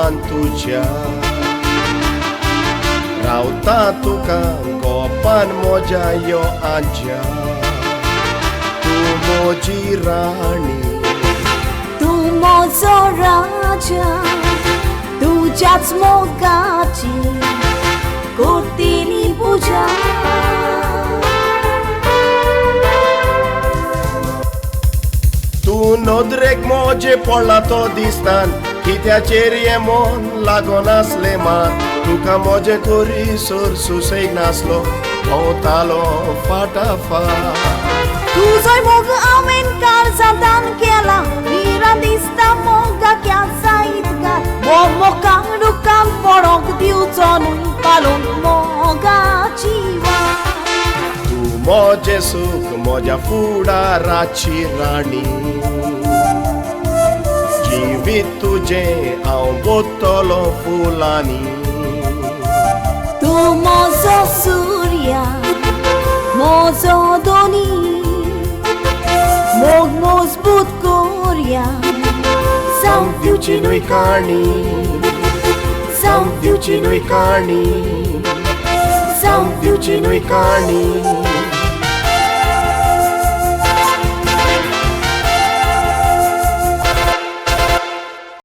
मोगान तुझ्या रावता तुका गोपान मोज्या यो आज्या तू मोजी राणी तू मोजो राजा तुझ्याच मोगाची करतली पूजा तू नदरेक मोजे पडला तो दिसतान कित्याचेर हे मन लागोन आसले मात तुका मोजे तोरी सोर सुसेग नासलो भोंवतालो फाटाफाट तुझो मोग हांवें काळजांतान केला विरान दिसता मोगाक जायत गाय मोगाक दुकान पडोंक दिवचो न्हय पालून मोगाची वाट तू मोजे सूख मोज्या फुडाराची राणी जिवीत तुजें हांव बोत्तलो फुलांनी तू मोजो सूर्या मोजो दोनी मोग मजबूत कोरया जावं दिवची न्हय काणी जावं दिवची न्हय काणी जावं दिवची न्हय काणी